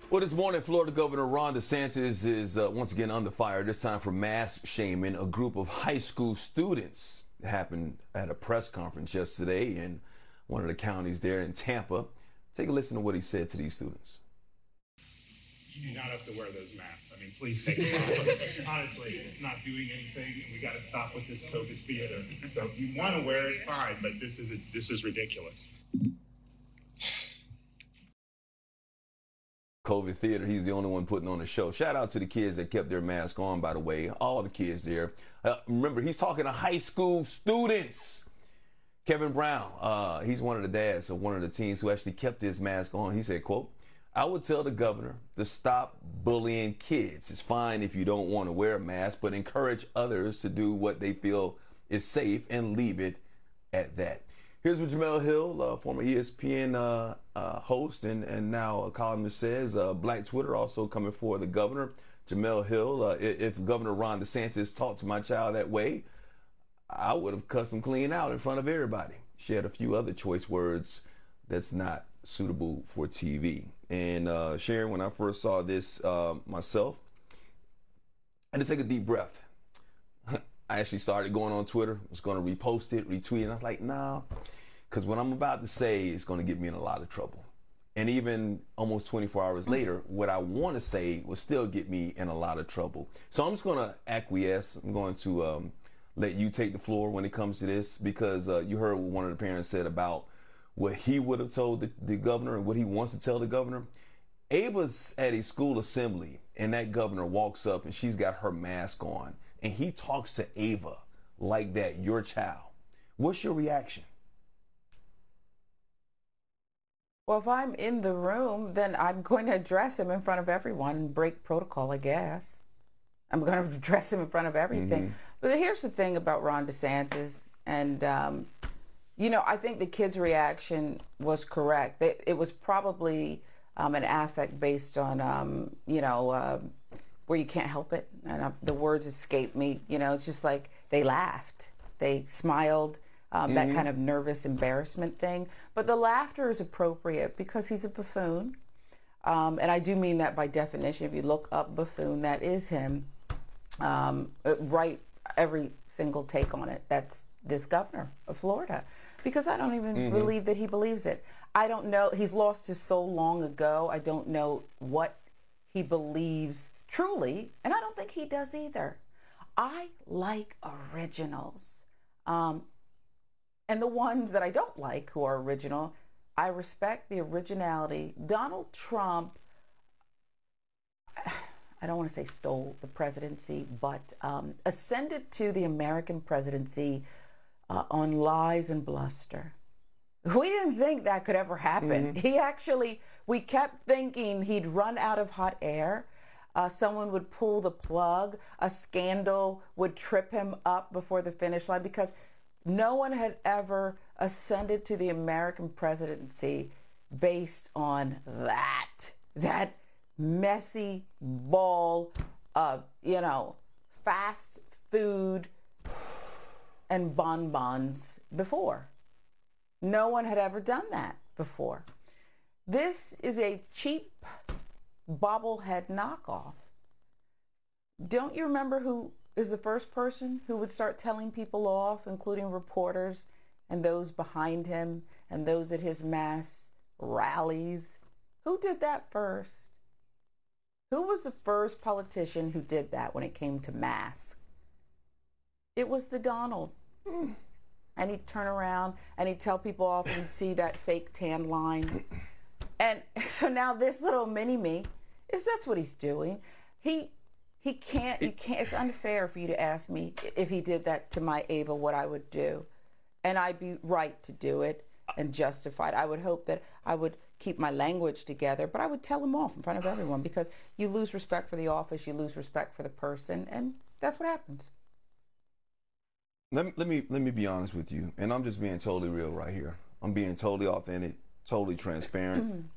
Well, this morning, Florida Governor Ron DeSantis is once again under fire, this time for mass shaming a group of high school students. It happened at a press conference yesterday in one of the counties there in Tampa. Take a listen to what he said to these students. You do not have to wear those masks. I mean, please take them off. Honestly, it's not doing anything, and we got to stop with this COVID theater. So if you want to wear it, fine, but this is ridiculous. COVID theater, he's the only one putting on the show. Shout out to the kids that kept their mask on, by the way, all the kids there. Remember, he's talking to high school students. Kevin Brown, he's one of the dads of one of the teens who actually kept his mask on. He said, quote, "I would tell the governor to stop bullying kids. It's fine if you don't want to wear a mask, but encourage others to do what they feel is safe and leave it at that." Here's what Jemele Hill, former ESPN host and now a columnist, says. Black Twitter also coming for the governor. Jemele Hill, if Governor Ron DeSantis talked to my child that way, I would have cussed him clean out in front of everybody. She had a few other choice words that's not suitable for TV. And Sharon, when I first saw this myself, I had to take a deep breath. I actually started going on Twitter, was going to repost it, retweet it, and I was like, nah, because what I'm about to say is going to get me in a lot of trouble. And even almost 24 hours later, what I want to say will still get me in a lot of trouble. So I'm just going to acquiesce. I'm going to let you take the floor when it comes to this, because you heard what one of the parents said about what he would have told the governor and what he wants to tell the governor. Ava's at a school assembly, and that governor walks up and she's got her mask on, and he talks to Ava like that, your child. What's your reaction? Well, if I'm in the room, then I'm going to address him in front of everyone and break protocol, I guess. I'm going to address him in front of everything. Mm-hmm. But here's the thing about Ron DeSantis, and you know, I think the kid's reaction was correct. It was probably an affect based on, you know, where you can't help it. And the words escape me. You know, it's just like they laughed, they smiled, that kind of nervous embarrassment thing. But the laughter is appropriate because he's a buffoon. And I do mean that by definition. If you look up buffoon, that is him. Right, every single take on it. That's this governor of Florida. Because I don't even believe that he believes it. I don't know. He's lost his soul long ago. I don't know what he believes truly, and I don't think he does either. I like originals. And the ones that I don't like who are original, I respect the originality. Donald Trump, I don't want to say stole the presidency, but ascended to the American presidency on lies and bluster. We didn't think that could ever happen. He actually, we kept thinking he'd run out of hot air. Someone would pull the plug. A scandal would trip him up before the finish line, because no one had ever ascended to the American presidency based on that messy ball of, you know, fast food and bonbons before. No one had ever done that before. This is a cheap bobblehead knockoff. Don't you remember who is the first person who would start telling people off, including reporters and those behind him and those at his mass rallies? Who did that first? Who was the first politician who did that when it came to masks? It was the Donald. And he'd turn around and he'd tell people off, and he'd see that fake tan line. And so now this little mini-me, that's what he's doing. He can't, it's unfair for you to ask me if he did that to my Ava, what I would do. And I'd be right to do it and justified. I would hope that I would keep my language together, but I would tell him off in front of everyone, because you lose respect for the office, you lose respect for the person, and that's what happens. Let me be honest with you, and I'm just being totally real right here. I'm being totally authentic, totally transparent.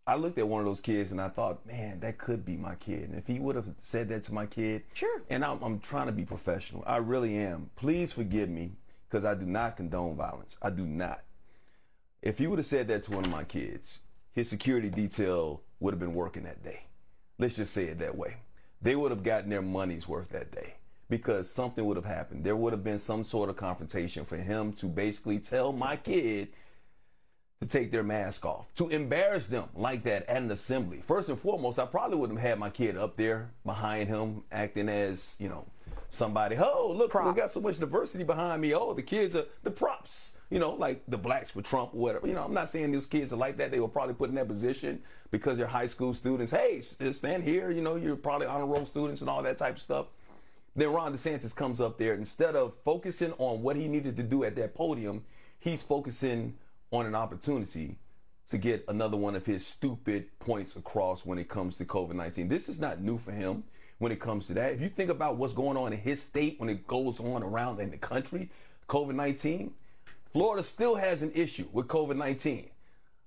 I looked at one of those kids and I thought, man, that could be my kid. And if he would have said that to my kid, sure. And I'm trying to be professional. I really am. Please forgive me, because I do not condone violence. I do not. If he would have said that to one of my kids, his security detail would have been working that day. Let's just say it that way. They would have gotten their money's worth that day because something would have happened. There would have been some sort of confrontation for him to basically tell my kid to take their mask off, to embarrass them like that at an assembly. First and foremost, I probably wouldn't have had my kid up there behind him acting as, you know, somebody, oh, look, we got so much diversity behind me. Oh, the kids are the props, you know, like the blacks for Trump or whatever. You know, I'm not saying these kids are like that. They were probably put in that position because they're high school students. Hey, stand here. You know, you're probably honor roll students and all that type of stuff. Then Ron DeSantis comes up there. Instead of focusing on what he needed to do at that podium, he's focusing on an opportunity to get another one of his stupid points across when it comes to COVID-19. This is not new for him when it comes to that. If you think about what's going on in his state when it goes on around in the country, COVID-19, Florida still has an issue with COVID-19.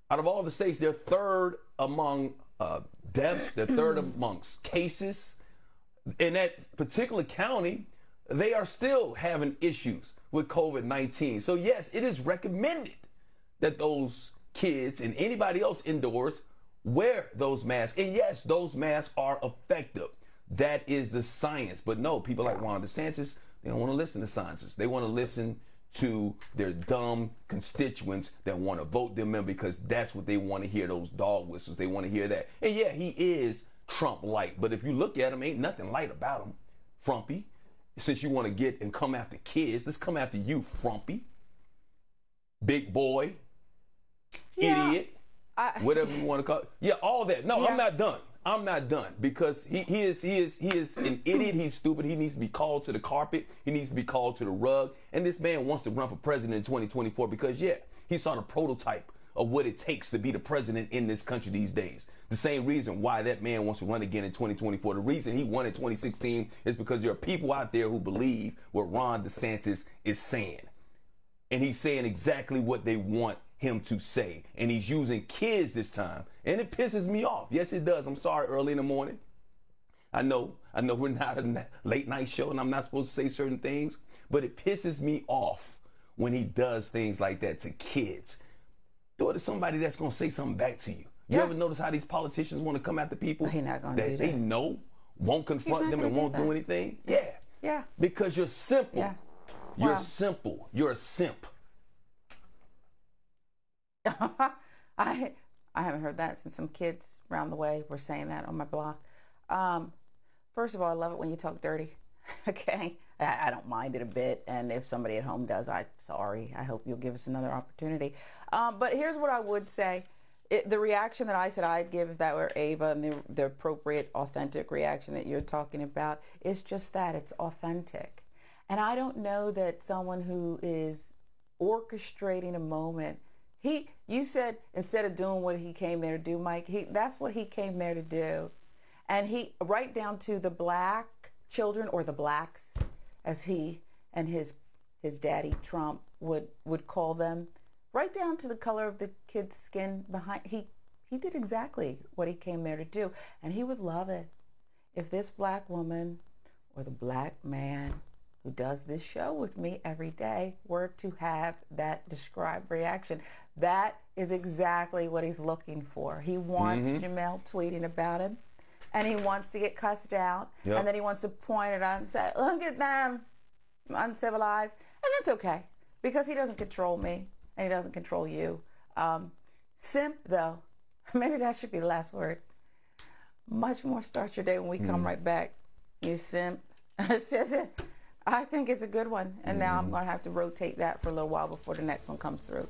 Out of all the states, they're third among deaths, they're third amongst cases. In that particular county, they are still having issues with COVID-19. So yes, it is recommended that those kids and anybody else indoors wear those masks. And yes, those masks are effective. That is the science. But no, people like Ron DeSantis, they don't want to listen to scientists. They want to listen to their dumb constituents that want to vote them in because that's what they want to hear, those dog whistles. They want to hear that. And yeah, he is Trump light. But if you look at him, ain't nothing light about him, Frumpy. Since you want to get and come after kids, let's come after you, Frumpy. Big boy. Idiot, whatever you want to call it. Yeah, all that. No, I'm not done. I'm not done because he is an idiot. He's stupid. He needs to be called to the carpet. He needs to be called to the rug. And this man wants to run for president in 2024 because, yeah, he saw the prototype of what it takes to be the president in this country these days. The same reason why that man wants to run again in 2024. The reason he won in 2016 is because there are people out there who believe what Ron DeSantis is saying. And he's saying exactly what they want him to say. And he's using kids this time. And it pisses me off. Yes, it does. I'm sorry, early in the morning. I know we're not a late night show and I'm not supposed to say certain things, but it pisses me off when he does things like that to kids. Do it to somebody that's going to say something back to you. You ever notice how these politicians want to come after people that they know won't confront them and won't do anything? Yeah. Yeah. Because you're simple. Yeah. You're simple. You're a simp. I haven't heard that since some kids around the way were saying that on my blog. First of all, I love it when you talk dirty. Okay, I don't mind it a bit, and if somebody at home does, I'm sorry. I hope you'll give us another opportunity. But here's what I would say. The reaction that I said I'd give if that were Ava, and the appropriate, authentic reaction that you're talking about is just that. It's authentic. And I don't know that someone who is orchestrating a moment, you said instead of doing what he came there to do, Mike, that's what he came there to do. And he, right down to the black children, or the blacks, as he and his daddy Trump would call them, right down to the color of the kid's skin behind, he did exactly what he came there to do. And he would love it if this black woman or the black man who does this show with me every day were to have that described reaction. That is exactly what he's looking for. He wants Jamel tweeting about him, and he wants to get cussed out, and then he wants to point it out and say, look at them, uncivilized. And that's okay, because he doesn't control me, and he doesn't control you. Simp, though, maybe that should be the last word. Much more start your day when we come right back. You simp. It's just I think it's a good one. And now I'm going to have to rotate that for a little while before the next one comes through.